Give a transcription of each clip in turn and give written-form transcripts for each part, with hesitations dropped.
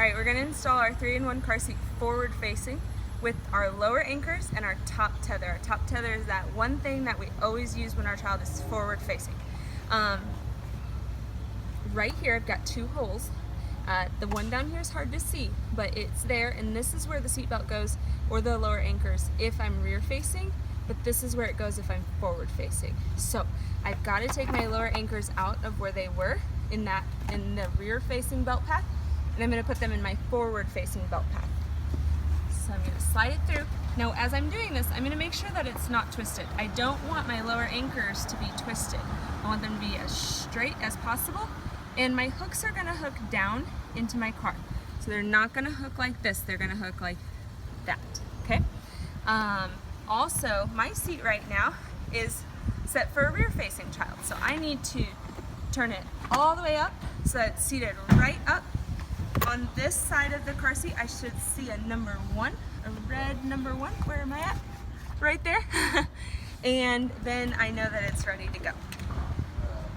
Alright, we're going to install our 3-in-1 car seat forward facing with our lower anchors and our top tether. Our top tether is that one thing that we always use when our child is forward facing. Right here I've got 2 holes. The one down here is hard to see, but it's there, and this is where the seat belt goes, or the lower anchors if I'm rear facing, but this is where it goes if I'm forward facing. So I've got to take my lower anchors out of where they were in the rear facing belt path, and I'm going to put them in my forward facing belt path. So I'm going to slide it through. Now as I'm doing this, I'm going to make sure that it's not twisted. I don't want my lower anchors to be twisted. I want them to be as straight as possible, and my hooks are going to hook down into my car. So they're not going to hook like this, they're going to hook like that, okay? Also, my seat right now is set for a rear facing child, so I need to turn it all the way up so that it's seated right up. On this side of the car seat, I should see a number 1, a red number 1. Where am I at? Right there. And then I know that it's ready to go.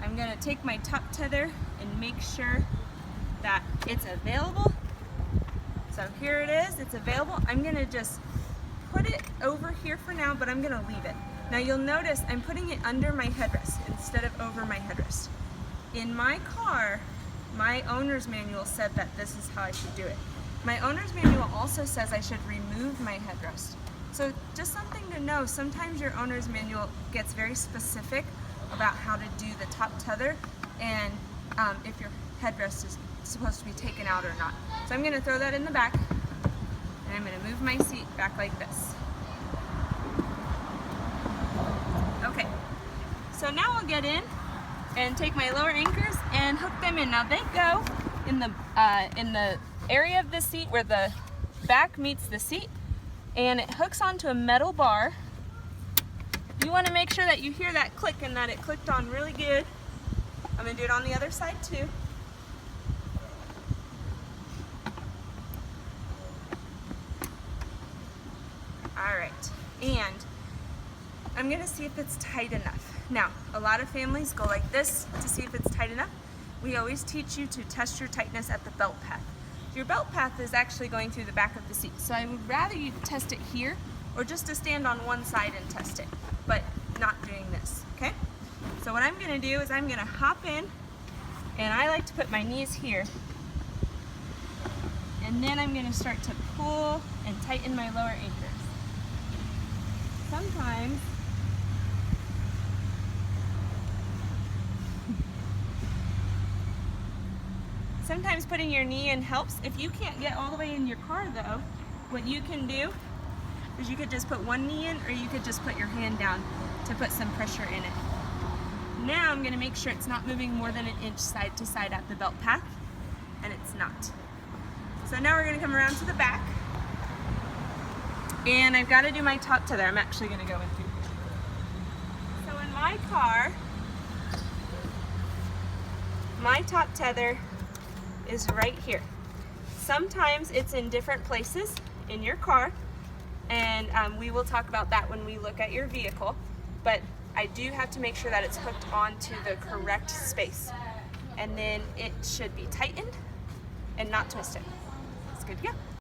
I'm going to take my top tether and make sure that it's available. So here it is, it's available. I'm going to just put it over here for now, but I'm going to leave it. Now you'll notice I'm putting it under my headrest instead of over my headrest. In my car, my owner's manual said that this is how I should do it. My owner's manual also says I should remove my headrest. So just something to know, sometimes your owner's manual gets very specific about how to do the top tether and if your headrest is supposed to be taken out or not. So I'm going to throw that in the back, and I'm going to move my seat back like this. Okay, so now I'll get in and take my lower anchors and hook them in. Now they go in the area of the seat where the back meets the seat, and it hooks onto a metal bar. You want to make sure that you hear that click and that it clicked on really good. I'm going to do it on the other side too. Alright, and I'm going to see if it's tight enough. Now, a lot of families go like this to see if it's tight enough. We always teach you to test your tightness at the belt path. Your belt path is actually going through the back of the seat, so I would rather you test it here or just to stand on one side and test it, but not doing this, okay? So what I'm going to do is I'm going to hop in, and I like to put my knees here, and then I'm going to start to pull and tighten my lower anchors. Sometimes putting your knee in helps. If you can't get all the way in your car though, what you can do is you could just put one knee in, or you could just put your hand down to put some pressure in it. Now I'm going to make sure it's not moving more than an inch side to side at the belt path, and it's not. So now we're going to come around to the back, and I've got to do my top tether. I'm actually going to go in through here. So in my car, my top tether is right here. Sometimes it's in different places in your car, and we will talk about that when we look at your vehicle, but I do have to make sure that it's hooked onto the correct space, and then it should be tightened and not twisted. It's good to go.